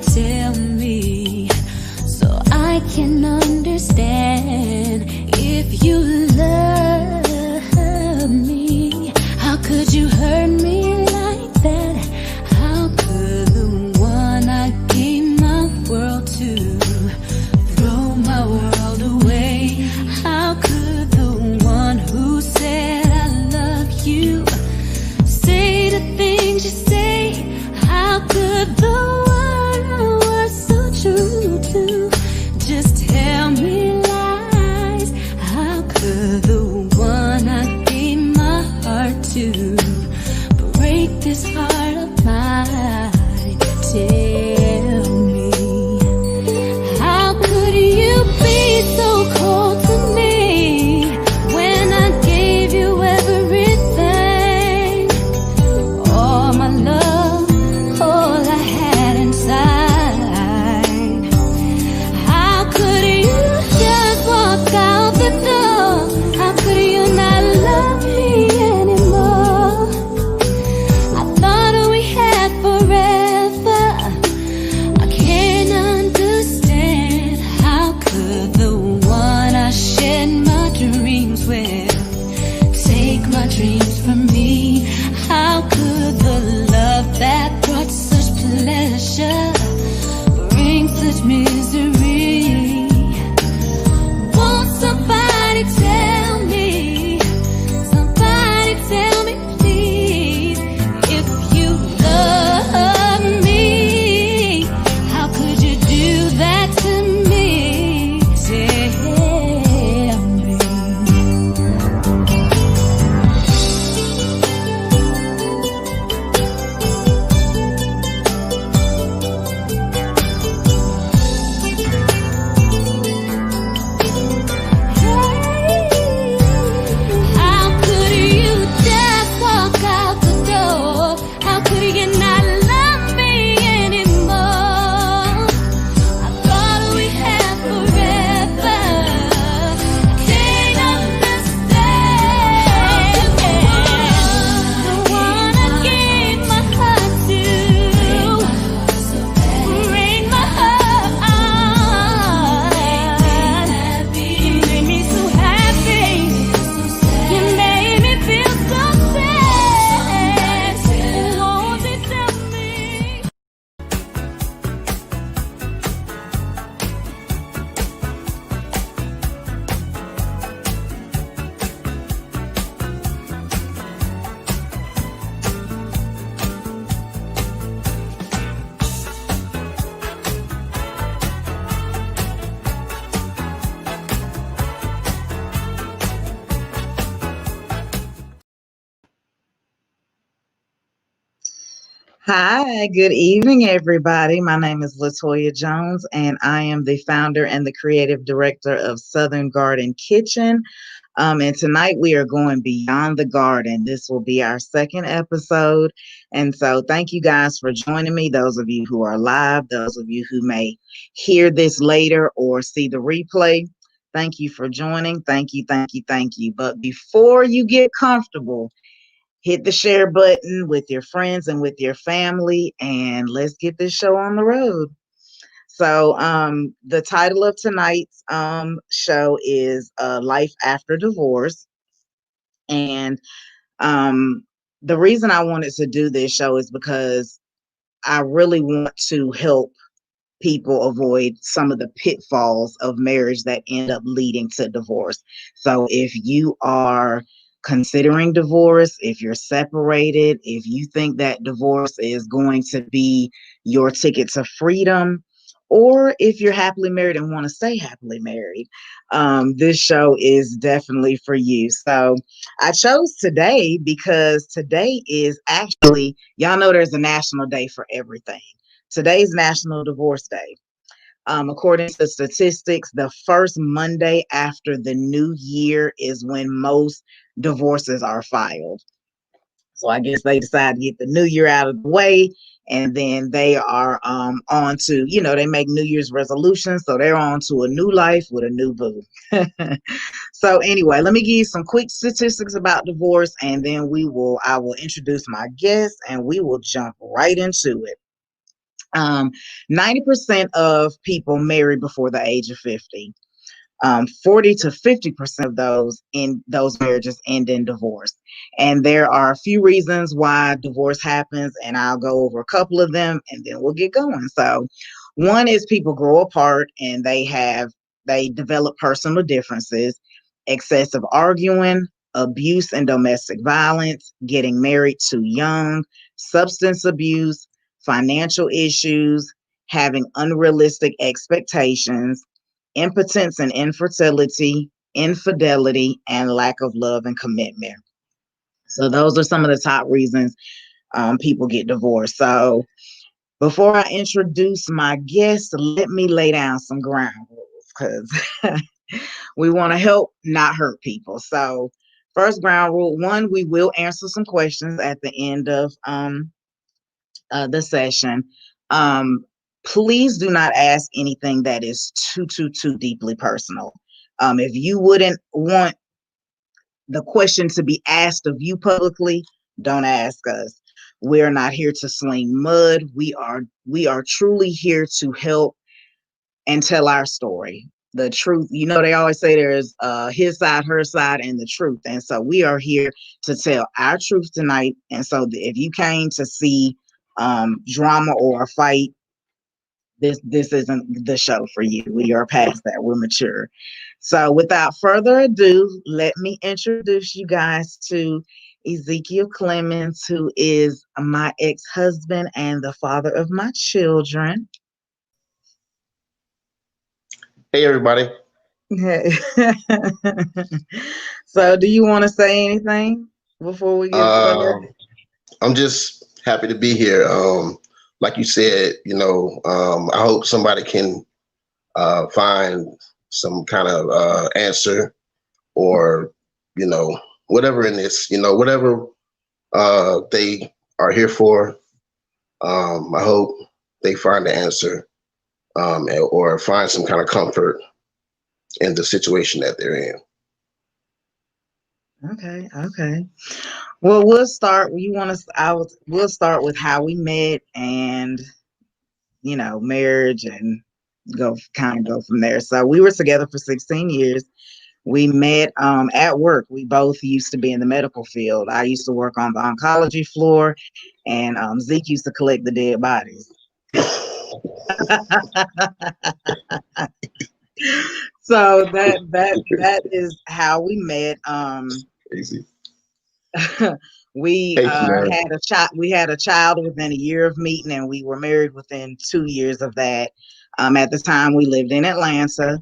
tell me so I can understand if you love me? How could you hurt me like that? How could the one I gave my world to throw my world away? How could the one who said I love you say the things you say? How could the one who was so true to just tell me lies? How could the one I gave my heart to break this heart of mine? Tell me, how could you be so cold to me when I gave you everything? All my love, all I had inside. How could you just walk out the door? How could you not love me anymore? I thought we had forever. I can't understand. How could the one I shared my dreams with take my dreams from me? How could the love that brought such pleasure bring such misery? Won't somebody tell me? Somebody tell me, please, if you love me. How could you do that to me? Tell me. How could you just walk out the door? How could you not love me anymore? I thought we had forever. Can't understand. The one I gave my heart to break my heart. You made me so happy. You made me feel so sad. Won't you tell me? Hi, good evening, everybody. My name is Latoya Jones, and I am the founder and the creative director of Southern Garden Kitchen. And tonight we are going beyond the garden. This will be our second episode. And so thank you guys for joining me. Those of you who are live, those of you who may hear this later or see the replay, thank you for joining. Thank you, thank you, thank you. But before you get comfortable, hit the share button with your friends and with your family, and let's get this show on the road. So the title of tonight's show is Life After Divorce. And the reason I wanted to do this show is because I really want to help people avoid some of the pitfalls of marriage that end up leading to divorce. So if you are considering divorce, if you're separated, if you think that divorce is going to be your ticket to freedom, or if you're happily married and want to stay happily married, this show is definitely for you. So I chose today because today is actually, y'all know there's a national day for everything. Today's National Divorce Day. According to statistics, the first Monday after the new year is when most divorces are filed. So I guess they decide to get the new year out of the way, and then they are on to, they make New Year's resolutions. So they're on to a new life with a new boo. So anyway, let me give you some quick statistics about divorce, and then I will introduce my guest and we will jump right into it. Um, 90% of people marry before the age of 50. 40 to 50% of those marriages end in divorce. And there are a few reasons why divorce happens, and I'll go over a couple of them and then we'll get going. So, one is people grow apart and they develop personal differences, excessive arguing, abuse and domestic violence, getting married too young, substance abuse, financial issues, having unrealistic expectations, impotence and infertility, infidelity, and lack of love and commitment. So those are some of the top reasons people get divorced. So before I introduce my guest, let me lay down some ground rules because we want to help, not hurt people. So first ground rule one, we will answer some questions at the end of the session. Um, Please do not ask anything that is too deeply personal. If you wouldn't want the question to be asked of you publicly, don't ask us. We're not here to sling mud. We are truly here to help and tell our story. The truth, they always say there's his side, her side, and the truth. And so we are here to tell our truth tonight. And so if you came to see drama or a fight, this isn't the show for you. We are past that. We're mature. So without further ado, let me introduce you guys to Ezekiel Clemens, who is my ex-husband and the father of my children. Hey, everybody. So do you want to say anything before we get started? I'm just happy to be here. Like you said, I hope somebody can find some kind of answer or, whatever in this, whatever they are here for. I hope they find the answer or find some kind of comfort in the situation that they're in. Okay. Well, we'll start. We'll start with how we met and marriage and go from there. So we were together for 16 years. We met at work. We both used to be in the medical field. I used to work on the oncology floor, and Zeke used to collect the dead bodies. So that is how we met. Easy. We Thank you, man. had a child. We had a child within a year of meeting, and we were married within 2 years of that. At the time, we lived in Atlanta,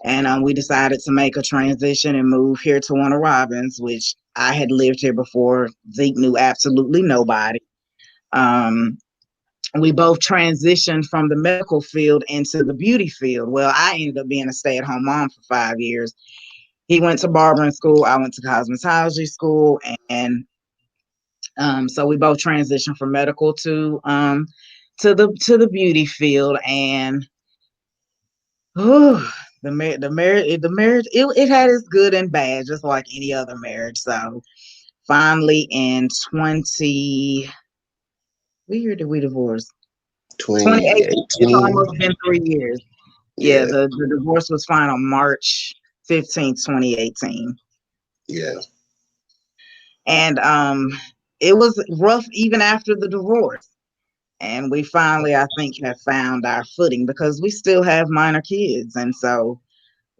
and we decided to make a transition and move here to Warner Robins, which I had lived here before. Zeke knew absolutely nobody. Um, we both transitioned from the medical field into the beauty field. Well, I ended up being a stay-at-home mom for 5 years. He went to barbering school. I went to cosmetology school, and so we both transitioned from medical to the beauty field. And the marriage it had its good and bad, just like any other marriage. So finally, in 20, what year did we divorce? 2018. It's 2018. almost been 3 years. Yeah, Yeah, the divorce was final March 15th, 2018. yeah, And it was rough even after the divorce. And we finally, I think, have found our footing because we still have minor kids. And so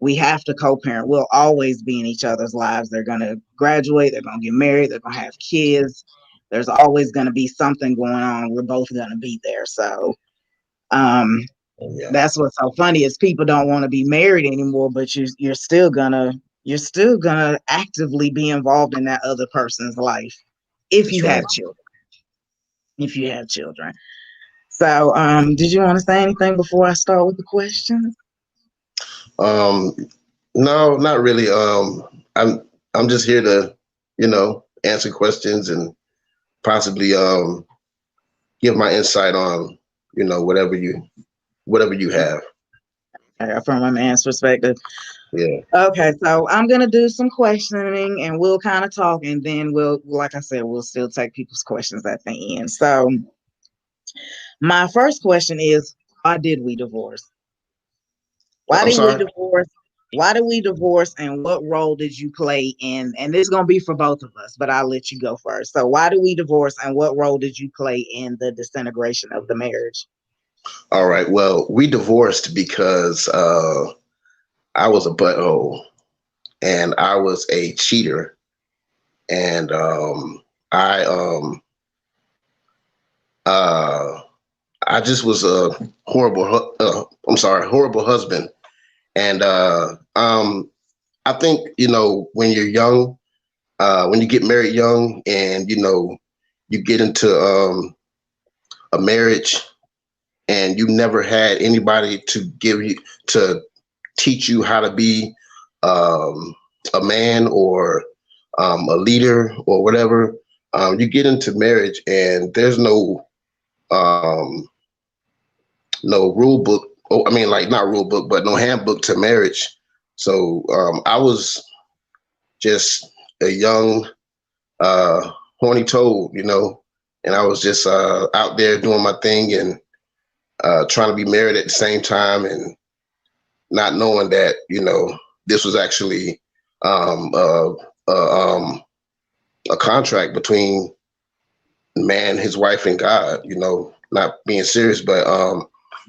we have to co-parent. We'll always be in each other's lives. They're going to graduate. They're going to get married. They're going to have kids. There's always going to be something going on. We're both going to be there. So um, yeah. that's what's so funny is people don't want to be married anymore, but you're still gonna actively be involved in that other person's life if That's you right. have children. If you have children. So, did you want to say anything before I start with the questions? Um, no, not really. I'm just here to, answer questions and possibly give my insight on, whatever you have. From a man's perspective. Yeah. Okay, so I'm gonna do some questioning and we'll kind of talk, and then like I said, we'll still take people's questions at the end. So, My first question is, why did we divorce? Why I'm did we sorry. divorce? Why did we divorce, and what role did you play in? And this is gonna be for both of us, but I'll let you go first. So, why did we divorce, and what role did you play in the disintegration of the marriage? All right. Well, we divorced because I was a butthole and I was a cheater, and I uh, I just was a horrible husband. And I think, when you're young, when you get married young, and you get into a marriage, and you never had anybody to teach you how to be um, a man, or a leader, or whatever. You get into marriage, and there's um, no rule book. Oh, I mean, like, not rule book, but no handbook to marriage. So I was just a young, horny toad, and I was just out there doing my thing, and trying to be married at the same time, and not knowing that, this was actually um, uh, um, a contract between man, his wife, and God. Not being serious, but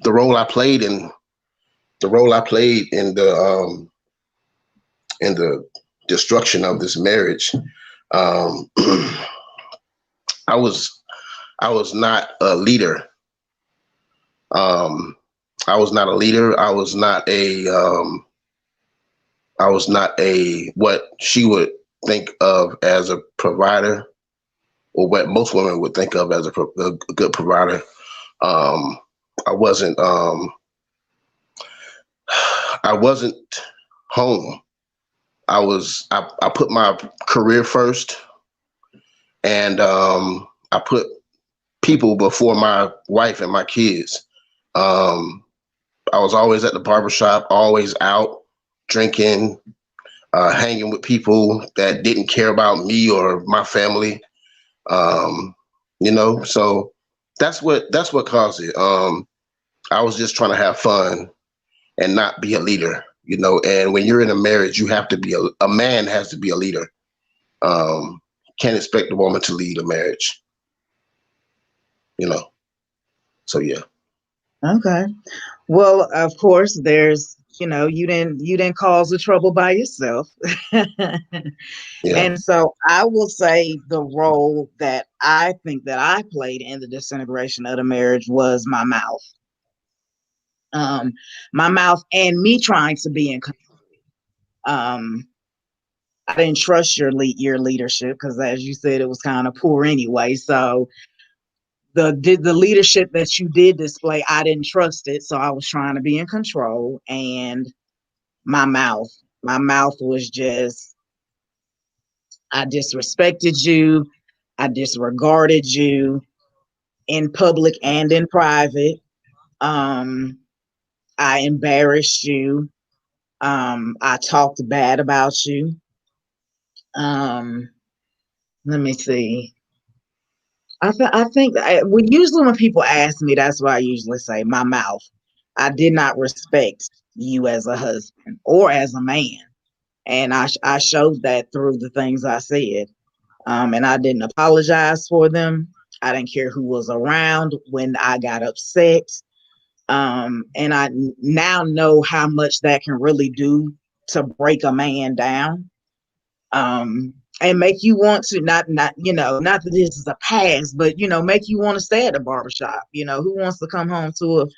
the role I played in the role I played in the destruction of this marriage. Um, I was I was not a leader. Um, I was not a leader. I was not a what she would think of as a provider, or what most women would think of as a good provider. Um, I wasn't. I wasn't home. I put my career first, and I put people before my wife and my kids. Um, I was always at the barbershop, always out drinking, hanging with people that didn't care about me or my family. Um, so that's what caused it. I was just trying to have fun and not be a leader. And when you're in a marriage, you have to be a man has to be a leader. Can't expect a woman to lead a marriage. You know. So yeah. Okay. Well, of course, there's, you didn't cause the trouble by yourself. Yeah. And so I will say the role that I think that I played in the disintegration of the marriage was my mouth. Um, my mouth and me trying to be in control. Um, I didn't trust your leadership because, as you said, it was kind of poor anyway. So the leadership that you did display, I didn't trust it. So I was trying to be in control, and my mouth, my mouth was just, I disrespected you, I disregarded you in public and in private. Um, I embarrassed you. I talked bad about you. Um, Let me see. Usually when people ask me, that's what I usually say. My mouth. I did not respect you as a husband or as a man, and I showed that through the things I said. And I didn't apologize for them. I didn't care who was around when I got upset. And I now know how much that can really do to break a man down. And make you want to not that this is a past, but make you want to stay at the barbershop. Who wants to come home to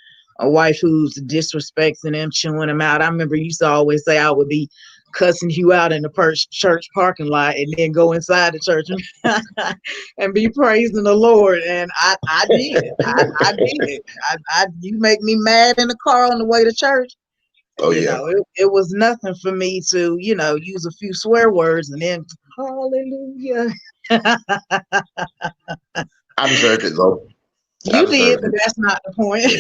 a wife who's disrespecting him, chewing him out? I remember you used to always say I would be cussing you out in the church parking lot, and then go inside the church and be praising the Lord. And I did. I did. You make me mad in the car on the way to church. Oh yeah. It was nothing for me to, use a few swear words and then hallelujah. I deserved it though. I You did, deserved but it. that's not the point.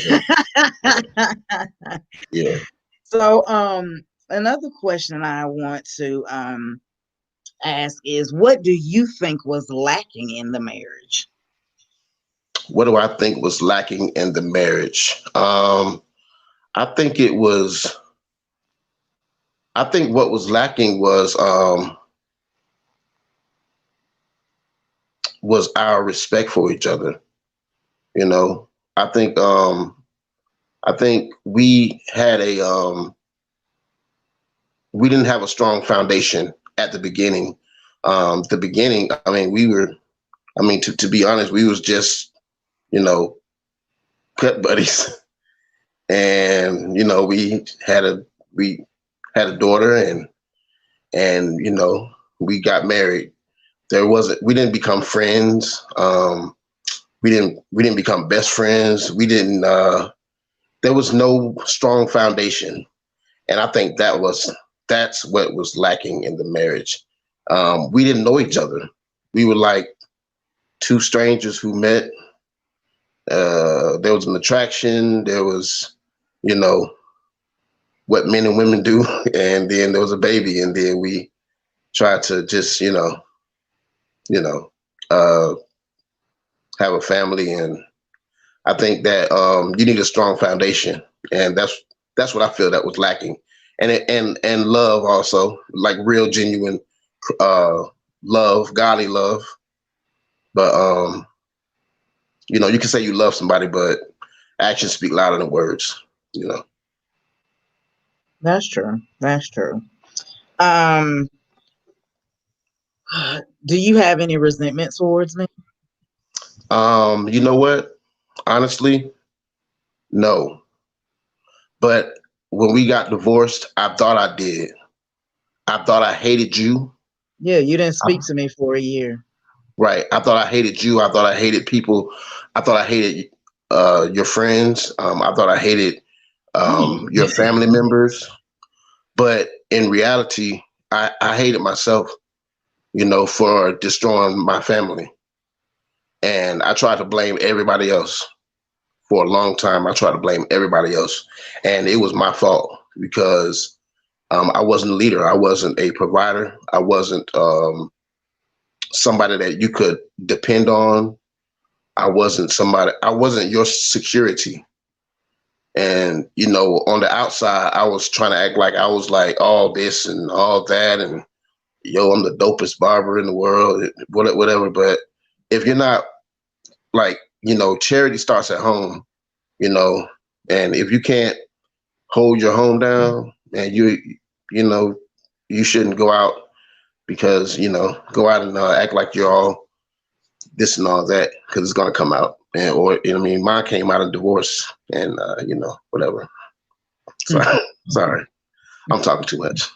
Yeah. So, another question I want to ask is, what do you think was lacking in the marriage? what do I think was lacking in the marriage? I think it was. I think what was lacking was our respect for each other. You know, I think I think we didn't have a strong foundation at the beginning. The beginning, I mean, to be honest, we was just, you know, cut buddies. And, you know, we had a daughter, and, you know, we got married. We didn't become friends. We didn't become best friends. There was no strong foundation. And I think that's what was lacking in the marriage. We didn't know each other. We were like two strangers who met. There was an attraction. There was, you know, what men and women do, and then there was a baby, and then we tried to just, you know, uh, have a family. And I think that you need a strong foundation, and that's what I feel that was lacking, and love also, like real genuine love, godly love. But you know, you can say you love somebody, but actions speak louder than words. You know. That's true. That's true. Um, do you have any resentment towards me? You know what? Honestly, no. But when we got divorced, I thought I did. I thought I hated you. Yeah, you didn't speak to me for a year. Right. I thought I hated you. I thought I hated people. I thought I hated your friends. I thought I hated your family members. But in reality, I hated myself, you know, for destroying my family. And I tried to blame everybody else. For a long time, I tried to blame everybody else. And it was my fault because I wasn't a leader. I wasn't a provider. I wasn't somebody that you could depend on. I wasn't your security. And, you know, on the outside, I was trying to act like I was like all this and all that. And, yo, I'm the dopest barber in the world, whatever. But if you're not, like, you know, charity starts at home, you know, and if you can't hold your home down, and you know, you shouldn't go out because, you know, go out and act like you're all this and all that, because it's going to come out. And, or, you know, I mean, mine came out of divorce, and, you know, whatever. Sorry, I'm talking too much.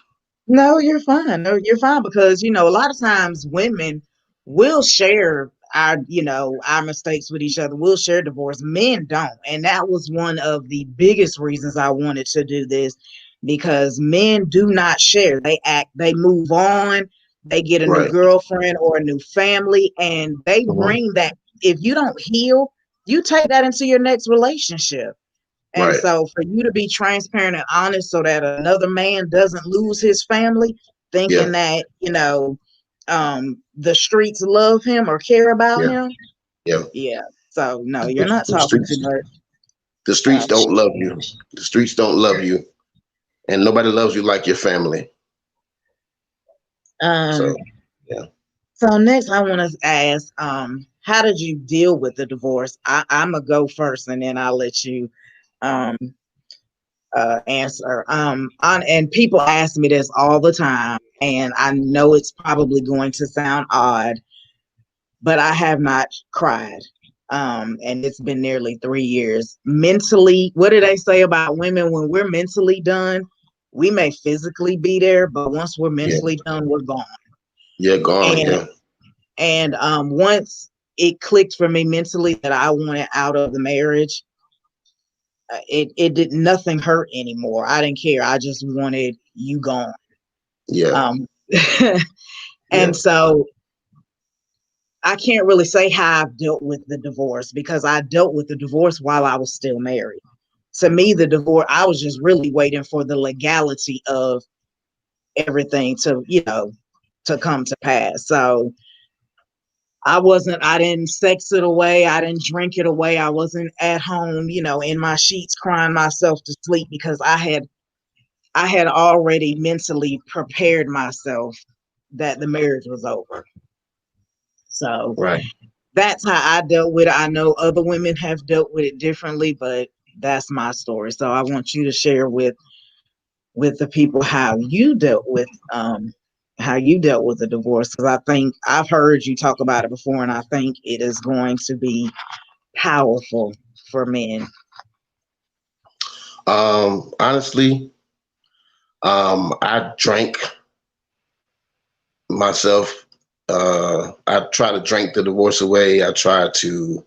No, you're fine. No, you're fine because, you know, a lot of times women will share our mistakes with each other. We'll share divorce. Men don't. And that was one of the biggest reasons I wanted to do this, because men do not share. They move on, they get a new Right. girlfriend or a new family, and they Mhm. bring that. If you don't heal, you take that into your next relationship. And Right. so for you to be transparent and honest so that another man doesn't lose his family Yeah. thinking that, the streets love him or care about Yeah. him. Yeah. Yeah. So no, you're The, not the talking too streets, much. the streets don't love you. The streets don't love you, and nobody loves you like your family. Um, So, yeah. so next I want to ask, how did you deal with the divorce? I'm gonna go first and then I'll let you um answer. And people ask me this all the time, and I know it's probably going to sound odd, but I have not cried. And it's been nearly 3 years. Mentally, what do they say about women? When we're mentally done, we may physically be there, but once we're Yeah. mentally done, we're gone. Yeah. Gone. And Yeah. once it clicked for me mentally that I wanted out of the marriage, it did nothing hurt anymore. I didn't care. I just wanted you gone. Yeah. Um, Yeah. and so I can't really say how I've dealt with the divorce, because I dealt with the divorce while I was still married. To me, the divorce, I was just really waiting for the legality of everything to come to pass. So I didn't sex it away. I didn't drink it away. I wasn't at home, in my sheets crying myself to sleep because I had already mentally prepared myself that the marriage was over. So Right. that's how I dealt with it. I know other women have dealt with it differently, but that's my story. So I want you to share with the people how you dealt with the divorce, because I think I've heard you talk about it before, and I think it is going to be powerful for men. Honestly, I drank myself. I tried to drink the divorce away. I tried to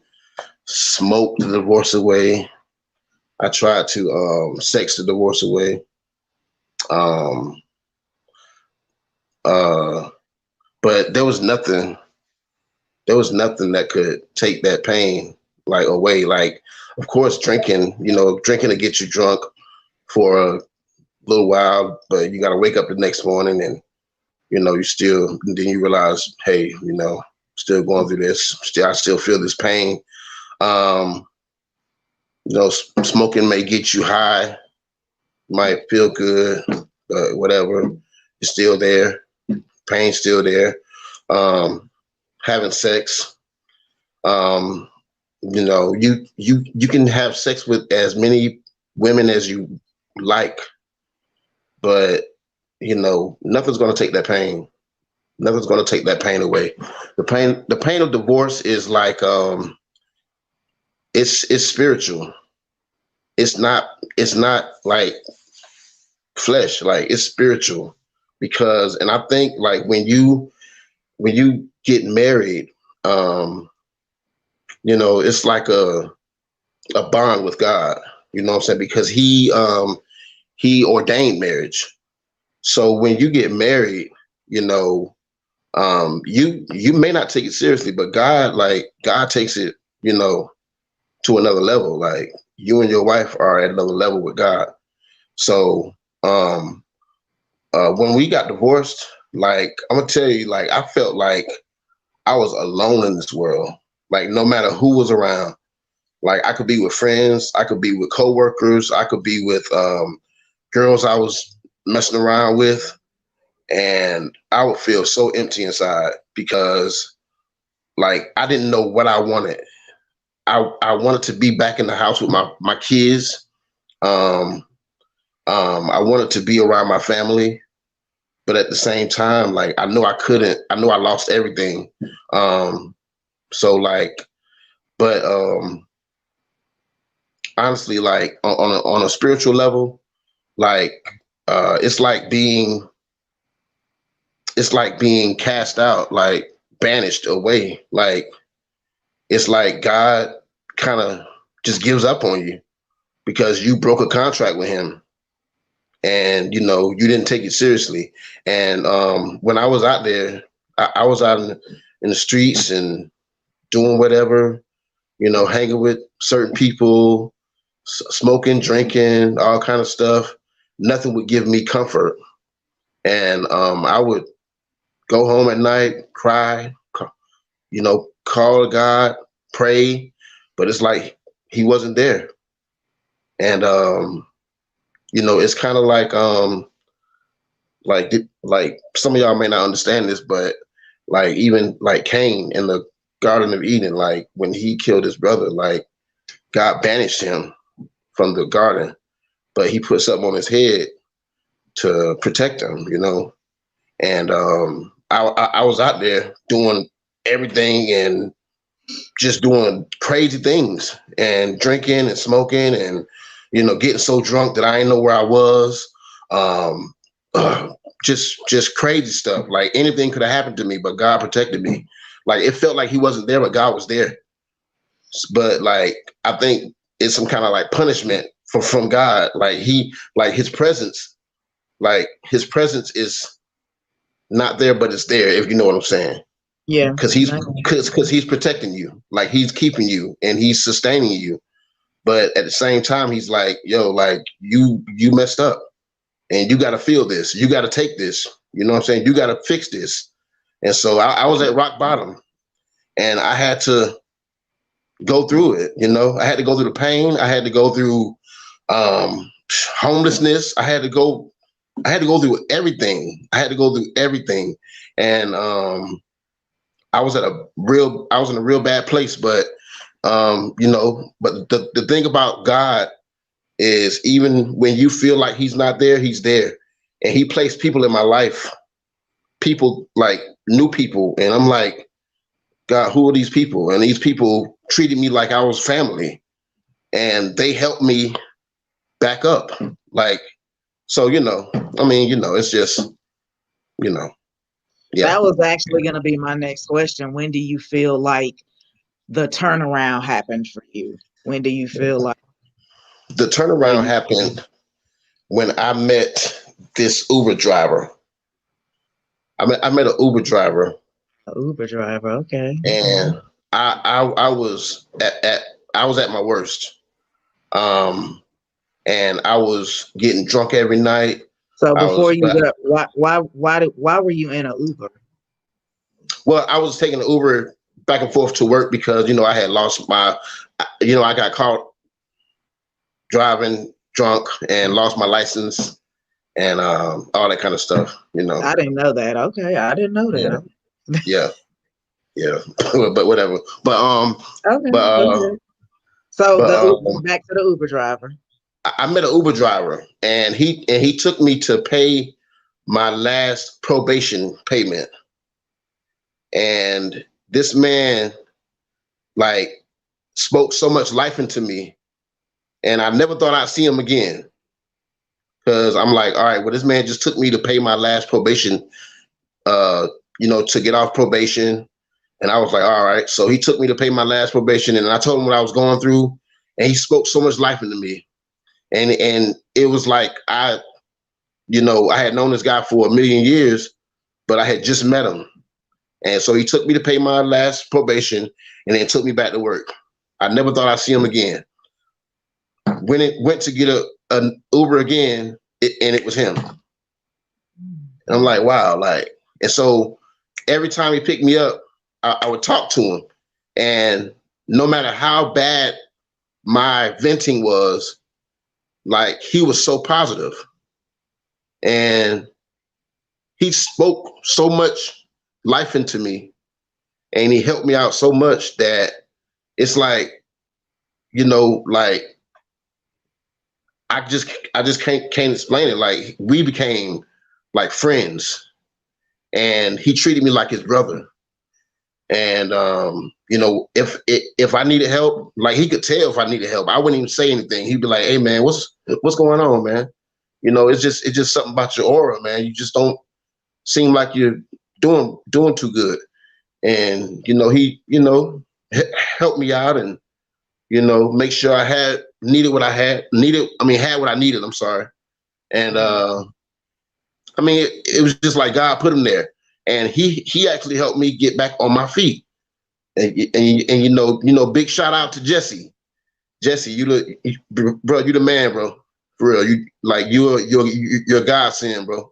smoke the divorce away. I tried to sex the divorce away. Um, uh, but there was nothing. There was nothing that could take that pain like away. Like, of course, drinking to get you drunk for a little while, but you got to wake up the next morning and you still, and then you realize, hey, still going through this. I still feel this pain. Um, Smoking may get you high, might feel good, but whatever, it's still there. Pain's still there. Having sex, um, you can have sex with as many women as you like, but nothing's going to take that pain. Nothing's going to take that pain away. The pain of divorce is like it's spiritual. It's not like flesh. Like, it's spiritual, because, and I think, like, when you get married, um, it's like a bond with God. You know what I'm saying? Because he ordained marriage. So when you get married, you know, you may not take it seriously, but God takes it, to another level. Like, you and your wife are at another level with God. So um when we got divorced, like, I'm gonna tell you, like, I felt like I was alone in this world. Like, no matter who was around, like, I could be with friends, I could be with coworkers, I could be with girls I was messing around with, and I would feel so empty inside because, like, I didn't know what I wanted. I wanted to be back in the house with my kids. Um, I wanted to be around my family, but at the same time, like, I know I couldn't. I know I lost everything. So, like, but honestly, like, on a spiritual level, like, it's like being cast out, like, banished away. Like, it's like God kind of just gives up on you because you broke a contract with him, and you didn't take it seriously. And when I was out there, I was out in the streets and doing whatever, hanging with certain people, smoking, drinking, all kind of stuff. Nothing would give me comfort, and I would go home at night, cry, call God, pray, but it's like he wasn't there. And it's kind of like some of y'all may not understand this, but, like, even like Cain in the Garden of Eden, like, when he killed his brother, like, God banished him from the garden, but he put something on his head to protect him. And I was out there doing everything and just doing crazy things and drinking and smoking and getting so drunk that I didn't know where I was. Um, just crazy stuff. Like, anything could have happened to me, but God protected me. Like, it felt like he wasn't there, but God was there. But, like, I think it's some kind of, like, punishment from God. Like, his presence is not there, but it's there, if you know what I'm saying. Yeah. Because he's protecting you, like, he's keeping you and he's sustaining you. But at the same time, he's like, yo, like, you messed up, and you got to feel this. You got to take this. You know what I'm saying? You got to fix this. And so I was at rock bottom, and I had to go through it. You know, I had to go through the pain. I had to go through homelessness. I had to go through everything. I had to go through everything. And I was in a real bad place, but you know, but the thing about God is even when you feel like he's not there, he's there. And he placed people in my life, people like new people. And I'm like, God, who are these people? And these people treated me like I was family, and they helped me back up. Like, so, you know, I mean, you know, it's just, you know, yeah. That was actually going to be my next question. When do you feel like the turnaround happened for you? When do you feel like The where turnaround you happened when I met this Uber driver. I met an Uber driver, an Uber driver? Okay. and I was I was at my worst. And I was getting drunk every night. So I before was you got, why were you in an Uber? well, I was taking the Uber back and forth to work because, you know, I had lost my, you know, I got caught driving drunk and lost my license and all that kind of stuff, you know. I didn't know that. Okay, I didn't know Yeah, that. yeah, yeah. But whatever. Okay, But go ahead. So but back to the Uber driver. I met an Uber driver, and he took me to pay my last probation payment. And this man like spoke so much life into me, and I never thought I'd see him again. Because I'm like, all right, well, this man just took me to pay my last probation, uh, you know, to get off probation. And I was like, all right. So he took me to pay my last probation, and I told him what I was going through, and he spoke so much life into me. And it was like you know, I had known this guy for a million years, but I had just met him. And so he took me to pay my last probation and then took me back to work. I never thought I'd see him again. When it went to get an Uber again, and it was him. And I'm like, wow, like, and so every time he picked me up, I would talk to him. And no matter how bad my venting was, like, he was so positive. And he spoke so much life into me, and he helped me out so much that it's like, you know, like I just can't explain it. Like, we became like friends, and he treated me like his brother. And you know, if I needed help, like, he could tell if I needed help. I wouldn't even say anything. He'd be like, "Hey man, what's going on, man? You know, it's just something about your aura, man. You just don't seem like you're doing too good." And you know, he, you know, helped me out, and you know, make sure I had what I needed. I'm sorry. And I mean, it was just like God put him there, and he actually helped me get back on my feet. And you know, big shout out to Jesse. Jesse, bro, you the man, bro. For real, you're God sent, bro.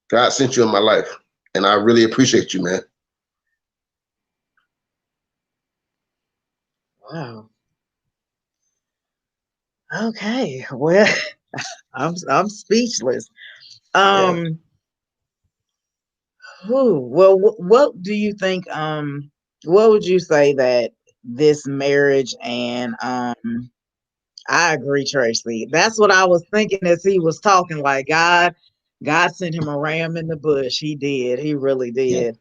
God sent you in my life, and I really appreciate you, man. Wow. Okay. Well, I'm speechless. Yeah. Well, what do you think? What would you say that this marriage and I agree, Tracy. That's what I was thinking as he was talking. Like God sent him a ram in the bush. He did. He really Yeah.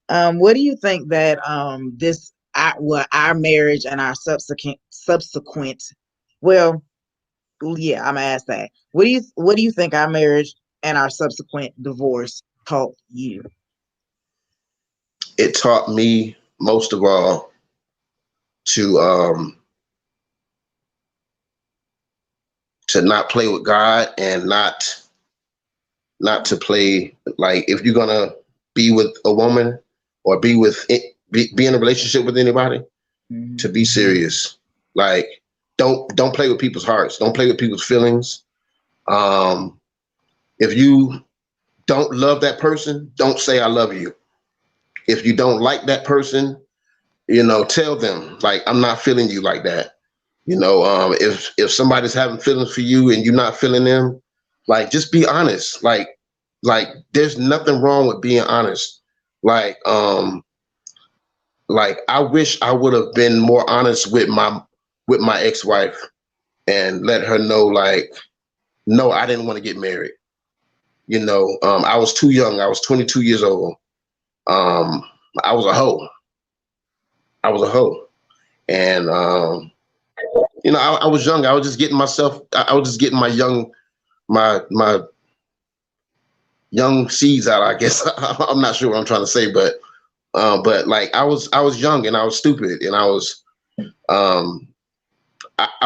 did. What do you think that our marriage and our subsequent well, yeah, I'm gonna ask that. What do you think our marriage and our subsequent divorce taught you? It taught me most of all to to not play with God, and not to play, like, if you're gonna be with a woman or be in a relationship with anybody, Mhm. to be serious. Like, don't play with people's hearts. Don't play with people's feelings. Um, if you don't love that person, don't say I love you. If you don't like that person, tell them like, I'm not feeling you like that. If somebody's having feelings for you and you're not feeling them, like, just be honest. Like there's nothing wrong with being honest. Like, I wish I would have been more honest with my ex-wife and let her know, like, no, I didn't want to get married. I was too young. I was 22 years old. I was a hoe. I was a hoe. And, I was young. I was just getting myself, I was just getting my young seeds out, I guess. I'm not sure what I'm trying to say, but like I was young and I was stupid and I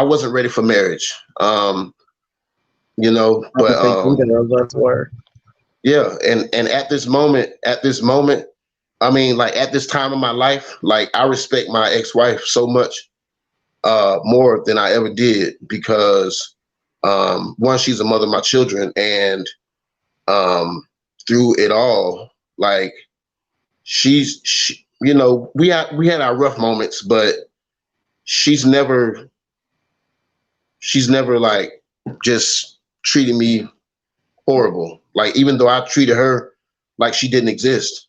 wasn't ready for marriage. I don't think either of us were. Yeah. And at this moment, I mean, like at this time of my life, like I respect my ex-wife so much more than I ever did because one, she's a mother of my children, and through it all, like she we had our rough moments, but she's never like just treated me horrible. Like, even though I treated her like she didn't exist,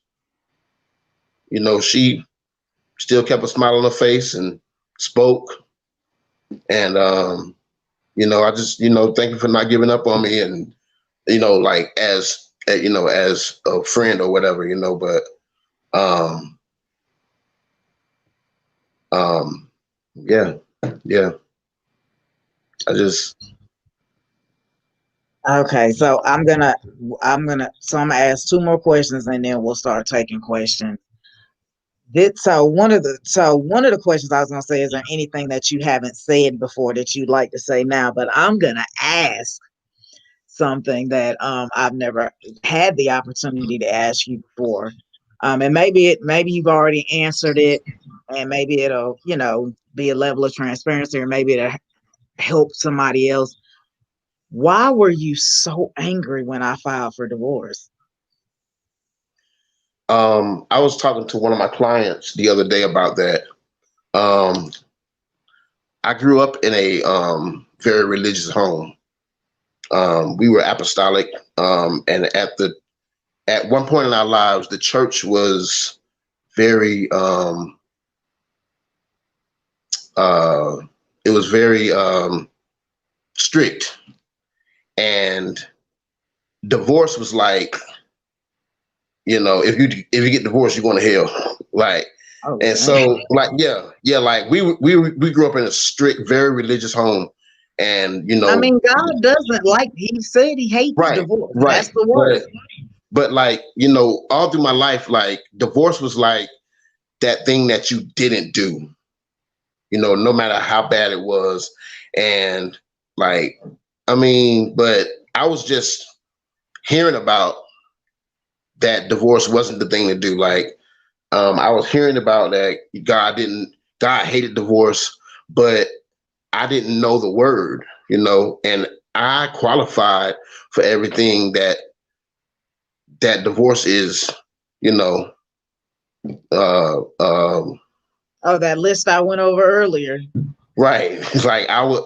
she still kept a smile on her face and spoke. And, I just, thank you for not giving up on me. And, like as a friend or whatever, but, yeah, yeah. Okay, so I'm gonna ask two more questions and then we'll start taking questions. So one of the questions I was gonna say, is there anything that you haven't said before that you'd like to say now? But I'm gonna ask something that I've never had the opportunity to ask you before. And maybe you've already answered it, and maybe it'll, be a level of transparency, or maybe it'll help somebody else. Why were you so angry when I filed for divorce? I was talking to one of my clients the other day about that. Um, I grew up in a very religious home. We were apostolic, and at one point in our lives, the church was very it was very strict, and divorce was like, if you get divorced, you're going to hell. Like, Oh, and so, like, yeah, like we grew up in a strict, very religious home, and I mean, God doesn't like. He said He hates right, divorce. That's right, the word. but like, all through my life, like divorce was like that thing that you didn't do, no matter how bad it was, and like, I mean, but I was just hearing about that divorce wasn't the thing to do. Like, I was hearing about that God hated divorce, but I didn't know the word, and I qualified for everything that divorce is, you know. Oh, that list I went over earlier. Right. Like I was,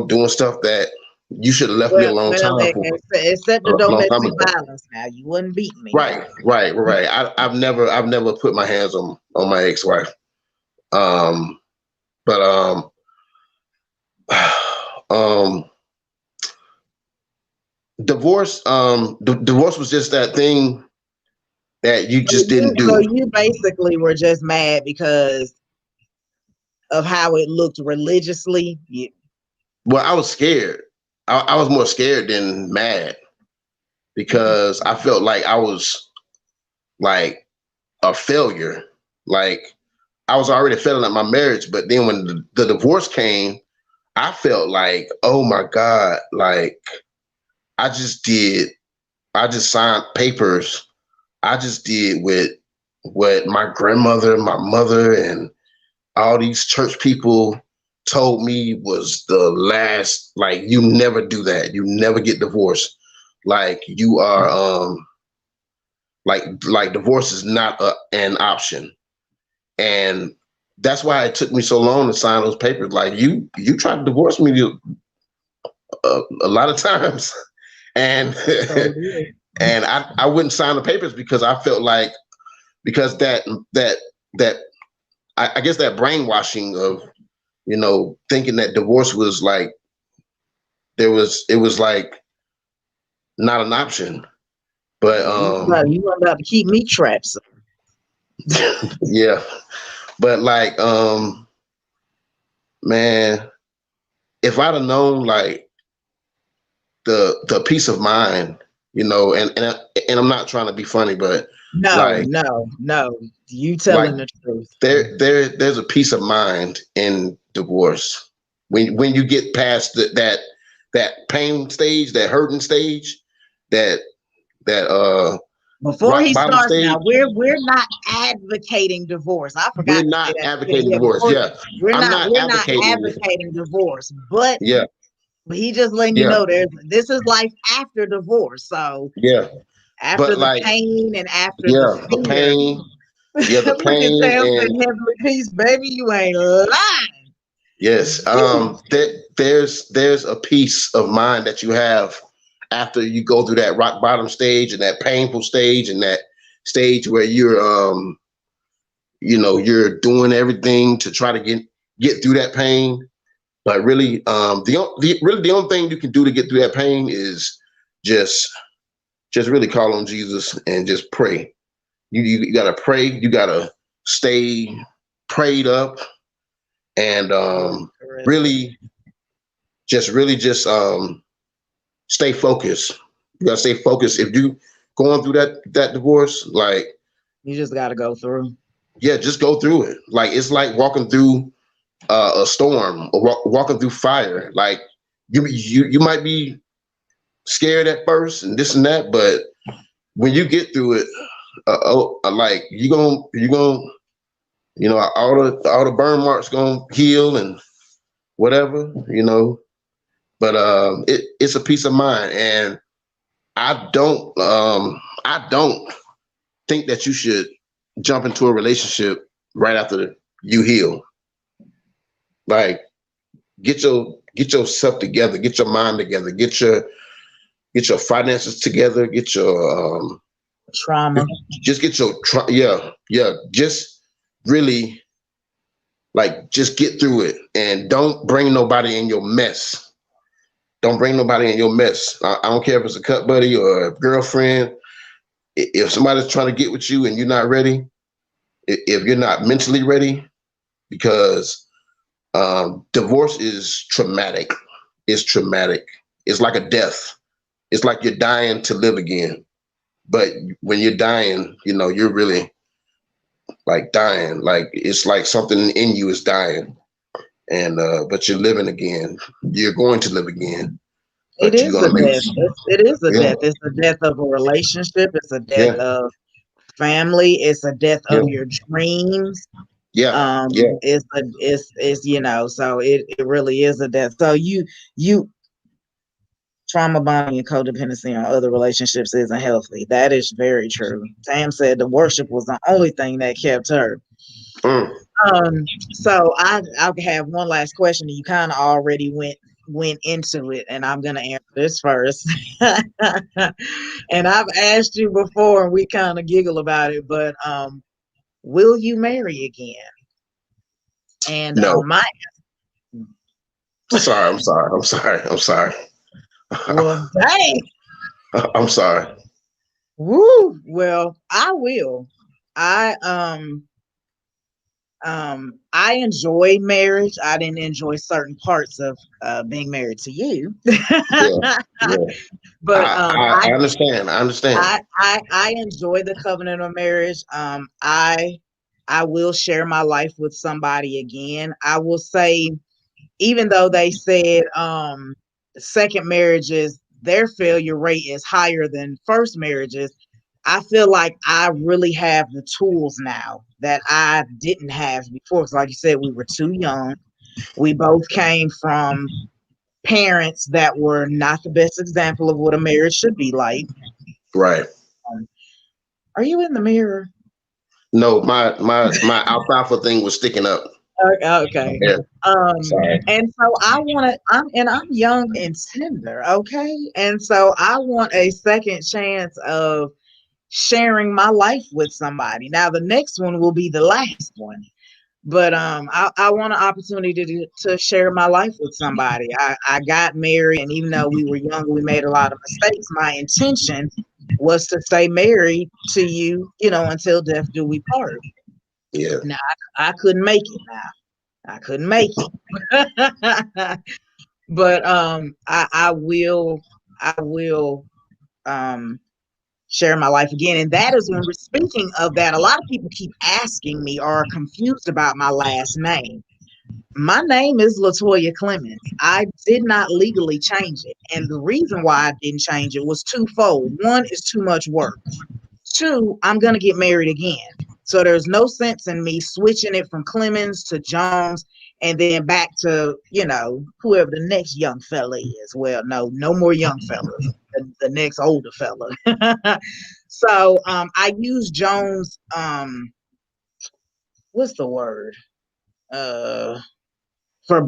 doing stuff that you should have left me a long time for. Except A the long time domestic ago. violence. Now you wouldn't beat me. Right. I've never put my hands on my ex-wife. Um, but um, divorce. Divorce was just that thing that you just didn't So do. you basically were just mad because of how it looked religiously. Well, I was scared. I was more scared than mad because I felt like I was like a failure. Like, I was already failing at my marriage, but then when the divorce came, I felt like, oh my God, like I just signed papers. I just did what my grandmother, my mother, and all these church people told me was the last, like, you never do that. You never get divorced. Like, you are like divorce is not an option. And that's why it took me so long to sign those papers. Like you tried to divorce me a lot of times, and So it is. and I wouldn't sign the papers because I felt like because that I guess that brainwashing of thinking that divorce was like it was like not an option. But You weren't about to keep me trapped. So. yeah, but like man, if I'd have known like the peace of mind, and I'm not trying to be funny, but No, like no, no. You like telling the truth. there's a peace of mind in divorce when you get past that pain stage, that hurting stage, that Before rock he bottom starts stage. now, we're not advocating divorce. I We're forgot to say not that. Yeah, advocating yeah. divorce. Before Yeah, we're I'm not not we're not advocating it. advocating divorce, but Yeah, he just letting you yeah, know this is life after divorce. So yeah. after But the like, pain and after the yeah, the fear. pain. Yeah, the Look at pain Sam and saying heavenly peace, baby. You ain't lying. yes, there's a peace of mind that you have after you go through that rock bottom stage and that painful stage and that stage where you're doing everything to try to get through that pain. But really, the only thing you can do to get through that pain is just really call on Jesus and just pray. You gotta pray. You gotta stay prayed up and really just stay focused. You gotta stay focused. If you going through that divorce, like You just got to go through. yeah, just go through it. Like it's like walking through a storm or walking through fire. Like you might be scared at first and this and that, but when you get through it, like you gonna all the burn marks gonna heal and whatever. But it's a peace of mind, and I don't think that you should jump into a relationship right after you heal. Like get yourself together, get your mind together, get your finances together, get your Trauma. just get your yeah, just really like just get through it and don't bring nobody in your mess. Don't bring nobody in your mess. I don't care if it's a cut buddy or a girlfriend. If somebody's trying to get with you and you're not ready, if you're not mentally ready, because divorce is traumatic. It's traumatic. It's like a death. It's like you're dying to live again. But when you're dying, you're really like dying. Like it's like something in you is dying. And but you're living again. You're going to live again. It But you're is a gonna make death. It is a yeah, death. It's a death of a relationship. It's a death yeah, of family. It's a death yeah, of your dreams. yeah, yeah, So it really is a death. So you trauma bonding and codependency on other relationships isn't healthy. That is very true. Tam said the worship was the only thing that kept her. mm, So I'll have one last question. You kind of already went into it, and I'm gonna answer this first. And I've asked you before, and we kind of giggle about it, but will you marry again? And no. my Sorry, I'm sorry. I'm sorry. I'm sorry. well, dang, I'm sorry. woo. Well, I will. I I enjoy marriage. I didn't enjoy certain parts of being married to you. Yeah, yeah. But I understand. I understand. I enjoy the covenant of marriage. I will share my life with somebody again. I will say, even though they said second marriages, their failure rate is higher than first marriages, I feel like I really have the tools now that I didn't have before. Because like you said, we were too young. We both came from parents that were not the best example of what a marriage should be like. Right. Um, Are you in the mirror? No, my alfalfa thing was sticking up. Okay. Yeah, Um, sorry. and so I'm young and tender, okay? And so I want a second chance of sharing my life with somebody. Now the next one will be the last one. But I want an opportunity to share my life with somebody. I got married, and even though we were young, we made a lot of mistakes. My intention was to stay married to you, until death do we part. Yeah. Now I couldn't make it. Now I couldn't make it, but I will um share my life again. And that is when we're speaking of that. A lot of people keep asking me or are confused about my last name. My name is Latoya Clemens. I did not legally change it. And the reason why I didn't change it was twofold. One is too much work. Two, I'm going to get married again. So there's no sense in me switching it from Clemens to Jones and then back to, whoever the next young fella is. Well, no more young fellas. The next older fella. So I use Jones. What's the word? Uh, for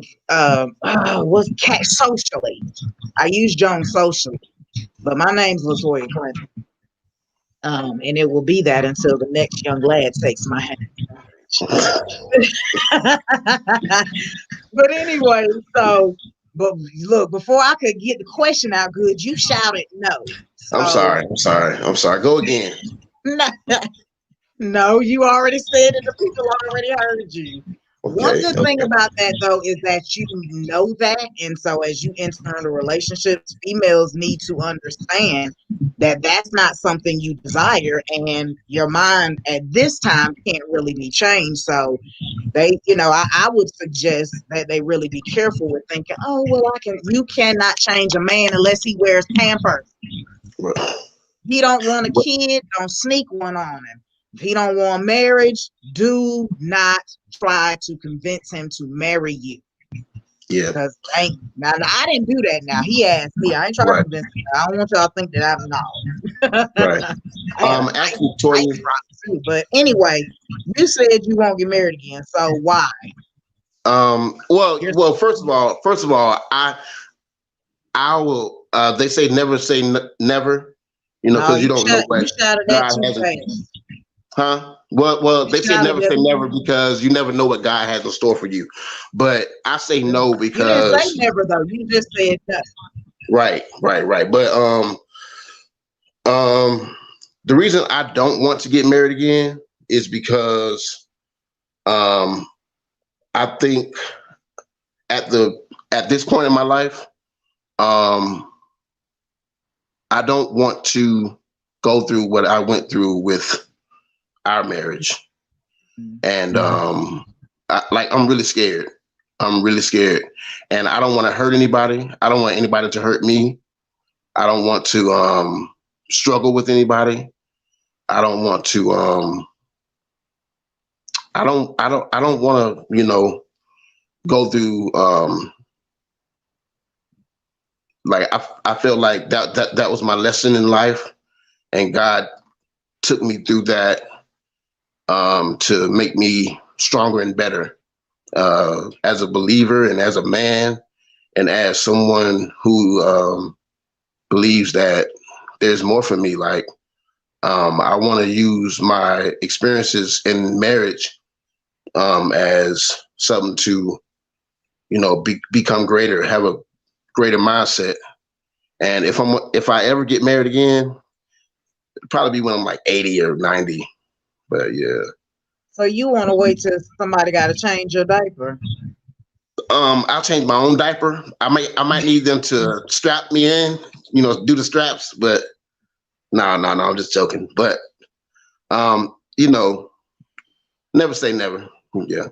what's cat socially. I use Jones socially, but my name's Latoya Clinton. And it will be that until the next young lad takes my hand. But anyway, but look, before I could get the question out good, you shouted no. I'm So sorry. I'm sorry. I'm sorry. Go again. no, no, you already said it. The people already heard you. One Okay. good thing Okay. about that, though, is that you know that. And so as you enter into relationships, females need to understand that that's not something you desire. And your mind at this time can't really be changed. So I would suggest that they really be careful with thinking, oh, well, you cannot change a man unless he wears Pampers. Well, He don't want a well, kid, don't sneak one on him. If he don't want marriage, do not try to convince him to marry you. yeah. Cause now I didn't do that. Now he asked me. I ain't trying to Right. convince him. I don't want y'all to think that I'm no. Right. I had a Actually, nice Toya. drop too. But anyway, you said you won't get married again. So why? Well, You're, well. First of all, I will. They say never say never. no, Because you don't know you what shouted that God too has. fast. Huh? Well, You they say shouted never that. say never because you never know what God has in store for you. But I say no You didn't say because never though. You just said no. right. But um, the reason I don't want to get married again is because um, I think at the at this point in my life, um, I don't want to go through what I went through with our marriage, and I'm really scared. I'm really scared, and I don't want to hurt anybody. I don't want anybody to hurt me. I don't want to struggle with anybody. I don't want to. I don't want to. Go through. Like I feel like that was my lesson in life, and God took me through that to make me stronger and better as a believer and as a man and as someone who believes that there's more for me. Like I want to use my experiences in marriage as something to, become greater, have a greater mindset. And if I ever get married again, it'll probably be when I'm like 80 or 90. But yeah. So you want to wait till somebody got to change your diaper? I'll change my own diaper. I might need them to strap me in, do the straps, but no, I'm just joking. But um, you know, never say never. Yeah.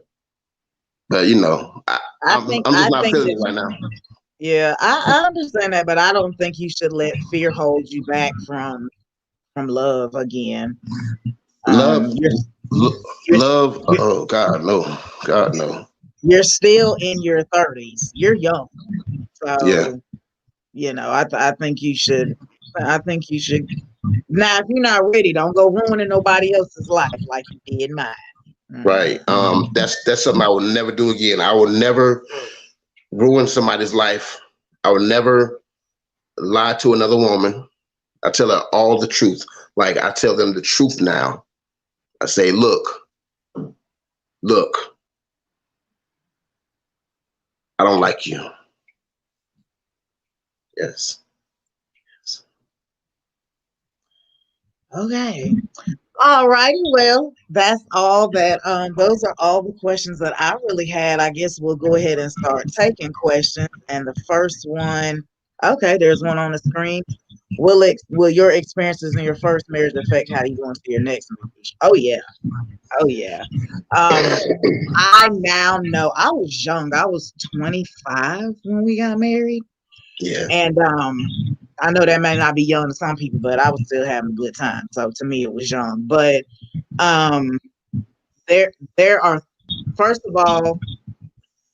But I I'm think I'm just I not think feeling that it right now. yeah, I understand that, but I don't think you should let fear hold you back from love again. Um, Love you're you're love. you're, Oh God, no. God, no. you're still in your 30s. You're young, Yeah. so I think you should. I think you should Now, if you're not ready, don't go ruining nobody else's life like you did mine. Right. That's something I will never do again. I will never ruin somebody's life. I will never lie to another woman. I tell her all the truth. Like I tell them the truth now. I say, look, I don't like you. Yes. Okay. All righty. Well, that's all that those are all the questions that I really had. I guess we'll go ahead and start taking questions. And the first one, okay, there's one on the screen. Will your experiences in your first marriage affect how you go into your next marriage? Oh yeah. Oh yeah. Um I now know I was young. I was 25 when we got married. Yeah. And I know that may not be young to some people, but I was still having a good time. So to me it was young. But um there are, first of all,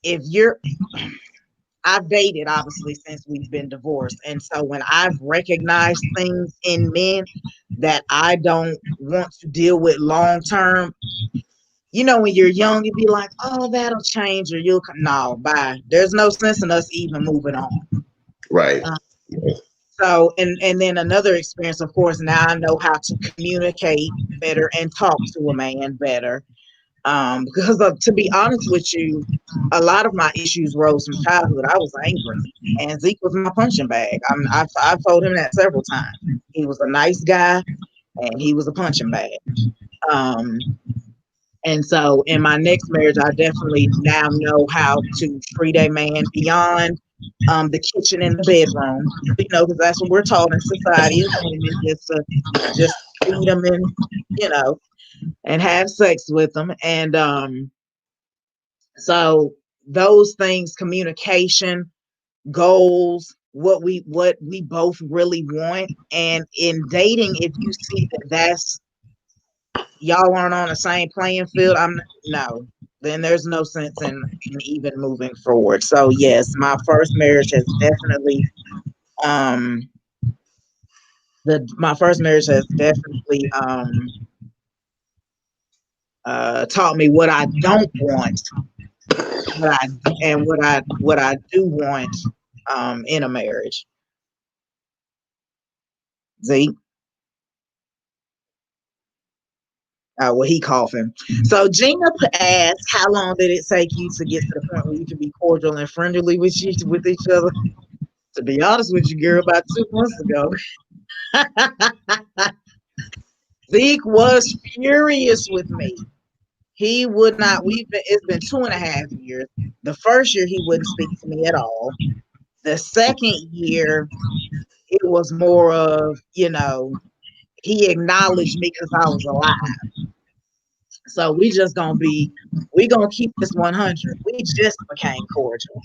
if you're I've dated obviously since we've been divorced, and so when I've recognized things in men that I don't want to deal with long term, when you're young you'd be like, oh, that'll change, or you'll no, bye, there's no sense in us even moving on. Right. uh, so and then another experience, of course, now I know how to communicate better and talk to a man better. Because to be honest with you, a lot of my issues rose from childhood. I was angry, and Zeke was my punching bag. I've told him that several times. He was a nice guy, and he was a punching bag. Um, and so in my next marriage, I definitely now know how to treat a man beyond the kitchen and the bedroom. Because that's what we're taught in society as women, just feed them and you know and have sex with them. And so those things, communication, goals, what we both really want. And in dating, if you see that that's y'all aren't on the same playing field, no, then there's no sense in even moving forward. So yes, my first marriage has definitely um taught me what I don't want, what I and what I do want in a marriage. Zeke. Well, he coughing. So Gina asked, "How long did it take you to get to the point where you could be cordial and friendly with each other?" To be honest with you, girl, about 2 months ago, Zeke was furious with me. He would not. It's been 2.5 years. The first year he wouldn't speak to me at all. The second year it was more of, he acknowledged me because I was alive. So we gonna keep this 100. We just became cordial,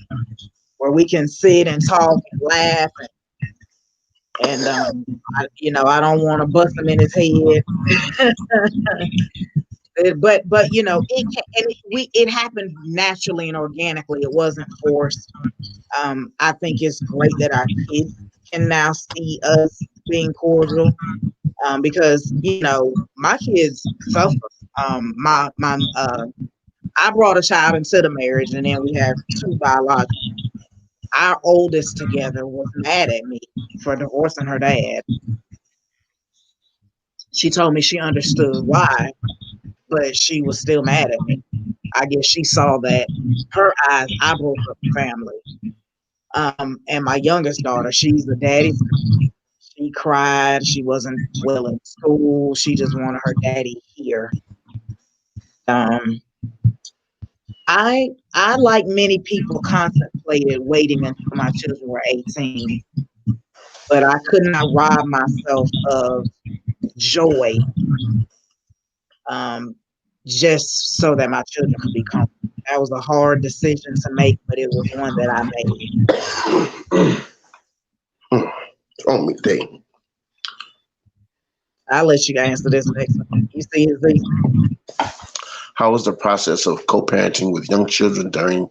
where we can sit and talk and laugh and I don't want to bust him in his head. but it happened naturally and organically. It wasn't forced. I think it's great that our kids can now see us being cordial, because my kids suffer. I brought a child into the marriage, and then we have two biological. Our oldest together was mad at me for divorcing her dad. She told me she understood why, but she was still mad at me. I guess she saw that her eyes, I broke up the family. And my youngest daughter, she's a daddy's girl. She cried. She wasn't well in school. She just wanted her daddy here. Um, I, like many people, contemplated waiting until my children were 18, but I could not rob myself of joy, um, just so that my children could be comfortable. That was a hard decision to make, but it was one that I made. On me, dang. I'll let you answer this next one. You see his Z. How was the process of co-parenting with young children during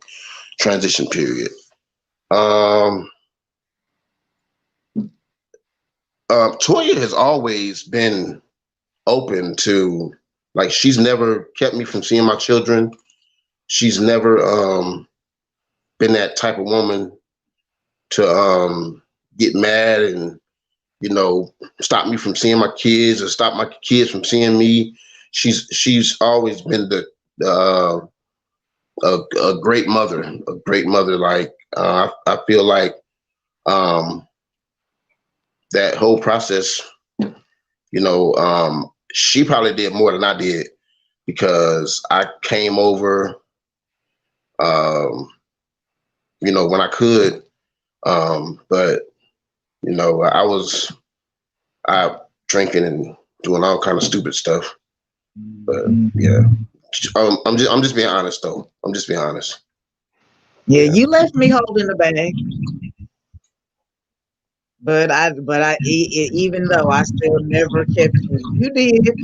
transition period? Um, Toya has always been open to, like, she's never kept me from seeing my children. She's never been that type of woman to get mad and, you know, stop me from seeing my kids or stop my kids from seeing me. She's always been uh, a great mother, a great mother. Like I feel like um, that whole process, you know, she probably did more than I did because I came over, um, you know, when I could. But you know, I was out drinking and doing all kind of stupid stuff. But yeah, I'm just being honest though. I'm just being honest. Yeah, Yeah. you left me holding the bag, but even though I still never kept you, you did.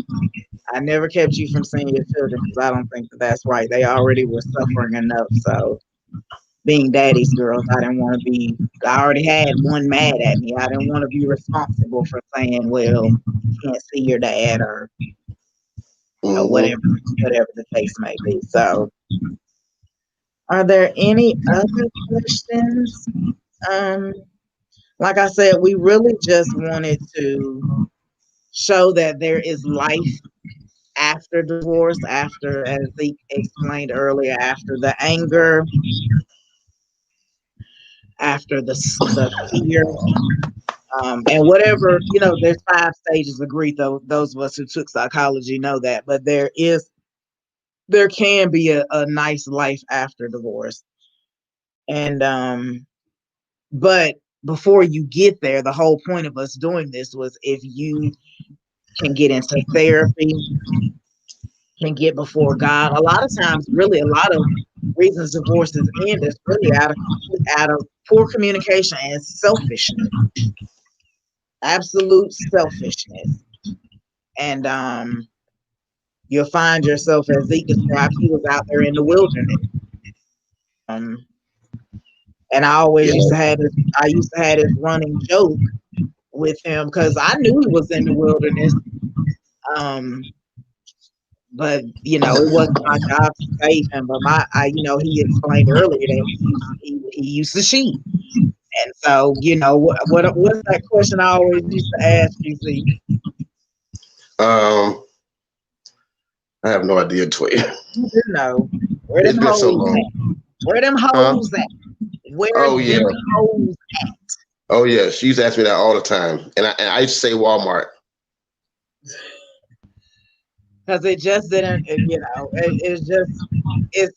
I never kept you from seeing your children because I don't think that that's right. They already were suffering enough. So being daddy's girls, I didn't want to be. I already had one mad at me. I didn't want to be responsible for saying, "Well, you can't see your dad," or Mm-hmm. whatever the case may be. So, are there any other questions? Um, like I said, we really just wanted to show that there is life after divorce, after, as Zeke explained earlier, after the anger, after the fear, and whatever, there's 5 stages of grief. Though those of us who took psychology know that, but there can be a nice life after divorce, and but before you get there, the whole point of us doing this was if you can get into therapy, can get before God. A lot of times, really, a lot of reasons divorces end is really out of poor communication and selfishness, absolute selfishness. And you'll find yourself, as Zeke described, he was out there in the wilderness. Um, and Yeah. I used to have this running joke with him because I knew he was in the wilderness. Um, but it wasn't my job to save him. But he explained earlier that he used to cheat, and so what's that question I always used to ask you? See, Um, I have no idea, Toya. you do know where It's them been so hoes at? long. Where them Huh? hoes at? Where Oh yeah. them hoes at? Oh yeah. She used to ask me that all the time, and I used to say Walmart. Because it just didn't. It's just it's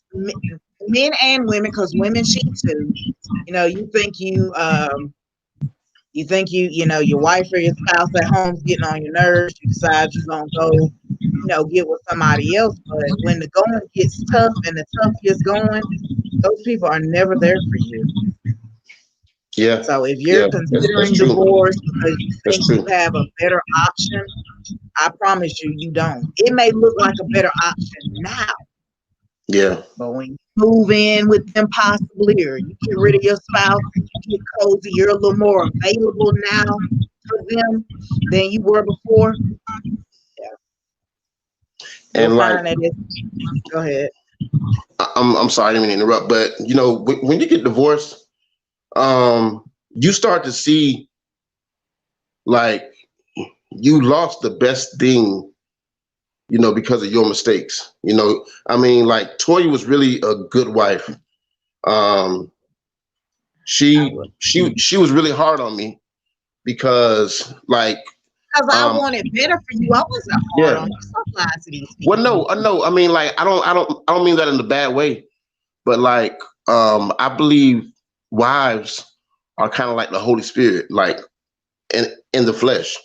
men and women because women cheat too. You think your wife or your spouse at home's getting on your nerves. You decide you're gonna go, get with somebody else. But when the going gets tough and the tough gets going, those people are never there for you. Yeah. So if you're Yeah. That's considering true. divorce because you That's think you true. have a better option, I promise you don't. It may look like a better option now, Yeah. but when you move in with them possibly, or you get rid of your spouse, you get cozy, you're a little more available now for them than you were before. Yeah, you'll And like, find that it's go ahead. I'm sorry, I didn't mean to interrupt, but you know, when you get divorced, you start to see like you lost the best thing, you know, because of your mistakes. You know, I mean, like Toya was really a good wife. Um, I she will. she was really hard on me because like Because I um wanted better for you. I wasn't hard yeah. on you. Stop lying to these Well, people. no, no. I mean, like I don't mean that in a bad way, but like I believe wives are kind of like the Holy Spirit, like in the flesh.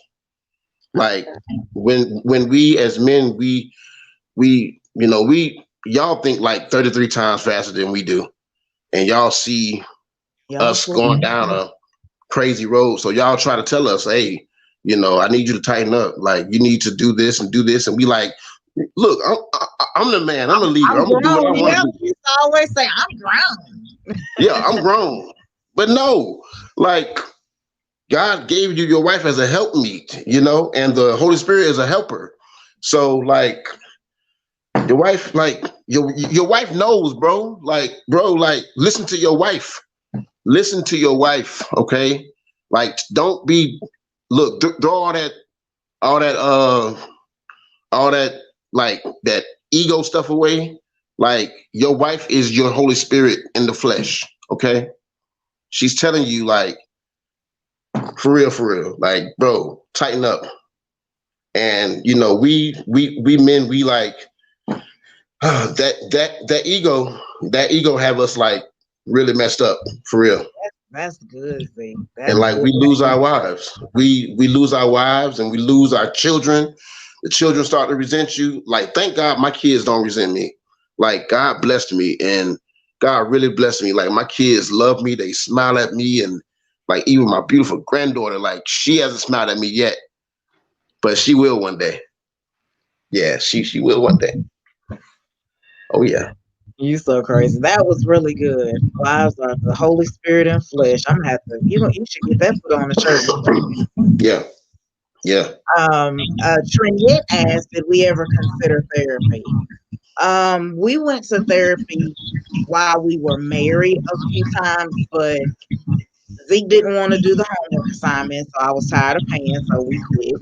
Like when we as men we you know we y'all think like 33 times faster than we do, and y'all see Y'all us fool. going down a crazy road. So y'all try to tell us, hey, you know, I need you to tighten up. Like you need to do this and do this, and we like, look, I'm the man. I'm the leader. I'm I'm gonna do what I grown. want Yeah, to we do. used to always say I'm grown. Yeah, I'm grown. But no, like God gave you your wife as a helpmeet, you know, and the Holy Spirit is a helper. So like your wife, like your wife knows, bro. Like, bro, like listen to your wife. Listen to your wife, okay? Like, don't be throw all that all that like that ego stuff away. Like your wife is your Holy Spirit in the flesh, okay? She's telling you like for real, like bro, tighten up. And you know, we men, we like that ego have us like really messed up for real. That's good, Z. And That's like good. we lose our wives. We lose our wives and we lose our children. The children start to resent you. Like, thank God my kids don't resent me. Like God blessed me and God really blessed me. Like my kids love me. They smile at me. And like even my beautiful granddaughter, like she hasn't smiled at me yet, but she will one day. Yeah, she will one day. Oh yeah. You so crazy. That was really good. Wives are the Holy Spirit in flesh. I'm gonna have to. You should get that put on the church. Yeah. Yeah. Trinette asked, did we ever consider therapy? We went to therapy while we were married a few times, but Zeke didn't want to do the homework assignment, so I was tired of paying, so we quit.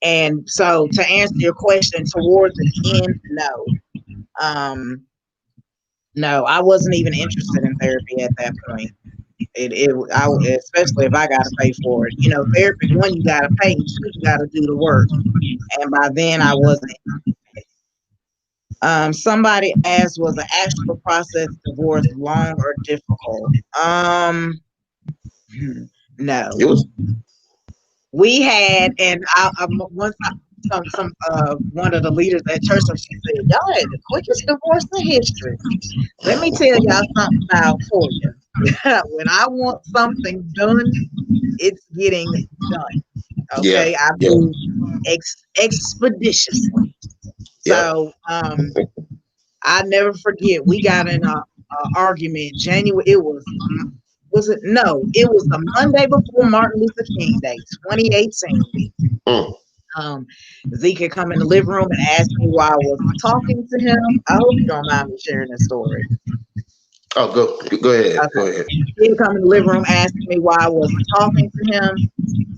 And so to answer your question, towards the end, no. No, I wasn't even interested in therapy at that point. Especially if I got to pay for it. You know, therapy, one, you got to pay, two, you got to do the work. And by then I wasn't. Somebody asked, was the actual process divorce long or difficult? No. It was. We had, and once one of the leaders at church, so she said, y'all had the quickest divorce in history. Let me tell y'all something about for you. When I want something done, it's getting done. Yeah. Okay, I Yeah. move expeditiously. Yeah. So I never forget. We got in a argument. January. It was it? No, it was the Monday before Martin Luther King Day, 2018. Mm. Zeke had come in the living room and asked me why I wasn't talking to him. I hope you don't mind me sharing this story. Oh, go ahead. Okay. Go ahead. He come in the living room asking me why I wasn't talking to him.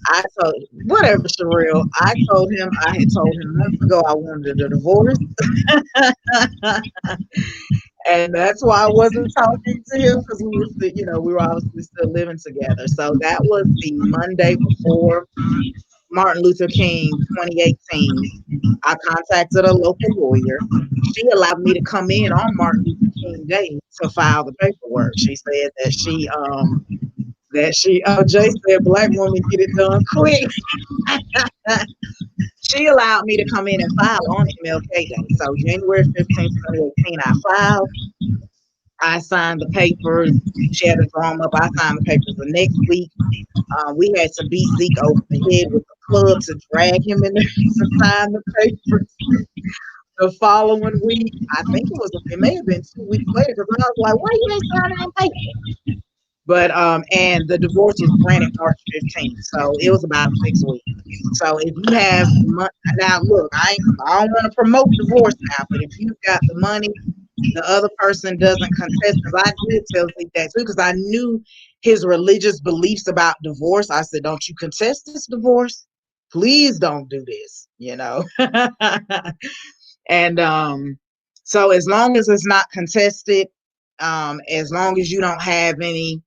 I told whatever, Sherelle. I told him I had told him months ago I wanted a divorce. And that's why I wasn't talking to him, because we were still, we were obviously still living together. So that was the Monday before Martin Luther King 2018. I contacted a local lawyer. She allowed me to come in on Martin Luther King Day to file the paperwork. She said Jay said, black woman get it done quick. She allowed me to come in and file on MLK Day. So January 15th, 2018, I filed. I signed the papers. She had to draw them up. I signed the papers the next week. We had to beat Zeke over the head with the club to drag him in there to sign the papers. The following week, I think it may have been 2 weeks later, because I was like, why you ain't signing that paper? But and the divorce was granted March 15th, so it was about 6 weeks. So if you have now, look, I don't want to promote divorce now, but if you've got the money, the other person doesn't contest. Because I did tell Zeke that too, because I knew his religious beliefs about divorce. I said, don't you contest this divorce? Please don't do this, And so as long as it's not contested, as long as you don't have any.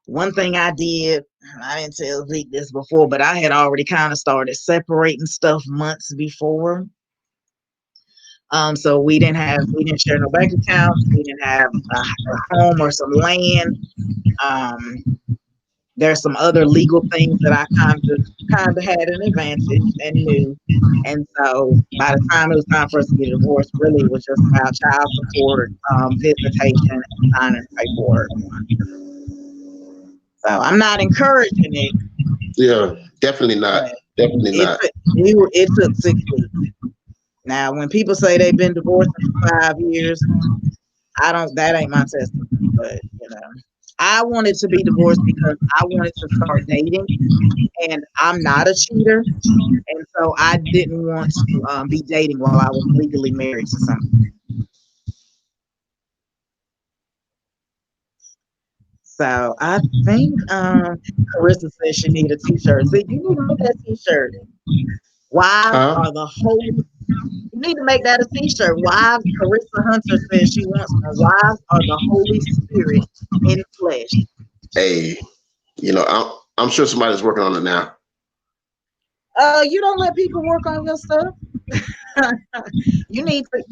One thing I didn't tell Zeke this before, but I had already kind of started separating stuff months before. So we didn't share no bank accounts. We didn't have a home or some land. There's some other legal things that I kind of had an advantage and knew. And so by the time it was time for us to get divorced, really it was just about child support, visitation, and signing paperwork. So I'm not encouraging it. Yeah, definitely not. Definitely not. It took 6 weeks. Now, when people say they've been divorced for 5 years, that ain't my testimony, but I wanted to be divorced because I wanted to start dating, and I'm not a cheater, and so I didn't want to be dating while I was legally married to someone. So I think Carissa says she need a T-shirt. See, you need to make that T-shirt. Wives Huh? are the holy. You need to make that a T-shirt. Wives. Carissa Hunter says she wants one. Wives are the Holy Spirit in flesh. Hey, I'm sure somebody's working on it now. You don't let people work on your stuff. You need to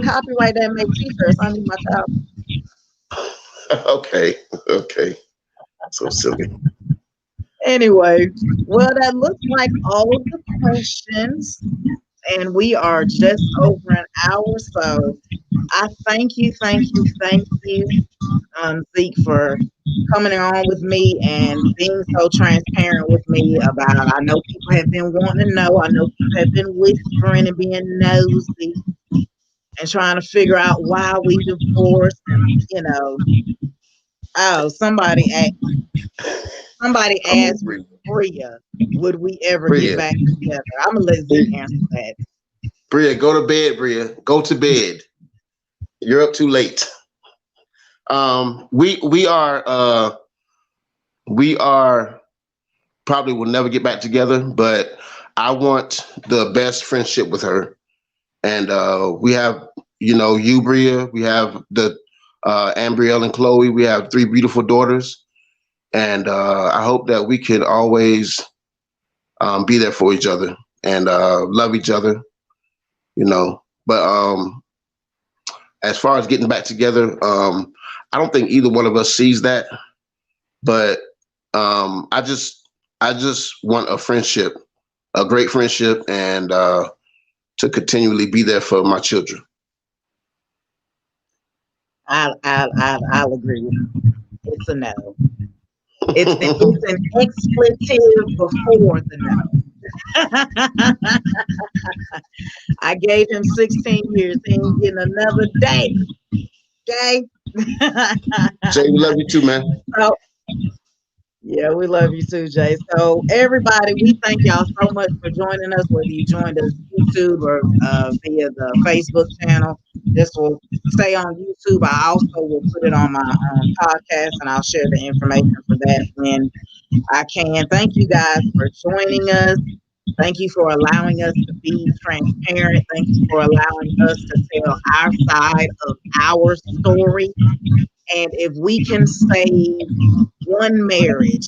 copyright that and make T-shirts. I need my child. Okay, okay. So silly. Anyway, well, that looks like all of the questions, and we are just over an hour. So I thank you, Zeke, for coming on with me and being so transparent with me about. I know people have been wanting to know. I know people have been whispering and being nosy and trying to figure out why we divorced. And oh, somebody I'm gonna asked Bria, would we ever get Bria. back together? I'm gonna let Zeke answer that. Bria, go to bed, Bria. Go to bed. You're up too late. We are probably will never get back together, but I want the best friendship with her. And we have, you, Bria. We have the Ambrielle and Chloe. We have three beautiful daughters, and I hope that we can always be there for each other and love each other. But as far as getting back together, I don't think either one of us sees that. But I just want a friendship, a great friendship, and to continually be there for my children. I'll agree with you. It's a no. It's an expletive before the no. I gave him 16 years. He ain't getting another day. Okay. Jay, we love you too, man. So yeah, we love you too, Jay. So everybody, we thank y'all so much for joining us, whether you joined us YouTube or via the Facebook channel. This will stay on YouTube. I also will put it on my podcast, and I'll share the information for that when I can. Thank you guys for joining us. Thank you for allowing us to be transparent. Thank you for allowing us to tell our side of our story. And if we can save one marriage,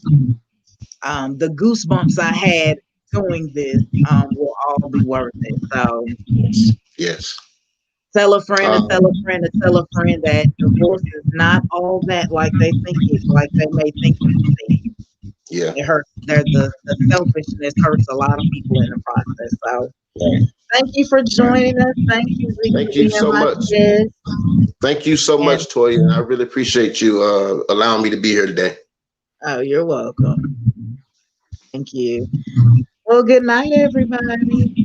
the goosebumps I had doing this will all be worth it. So Yes. tell a friend and tell a Um, friend and tell a friend that divorce is not all that like they may think it to be. yeah. It hurts. The selfishness hurts a lot of people in the process. So thank you for joining us. Thank you, Zeke, for Thank you being so my much. guest. Thank you so And much, Toya. I really appreciate you allowing me to be here today. oh, you're welcome. Thank you. Well, good night, everybody.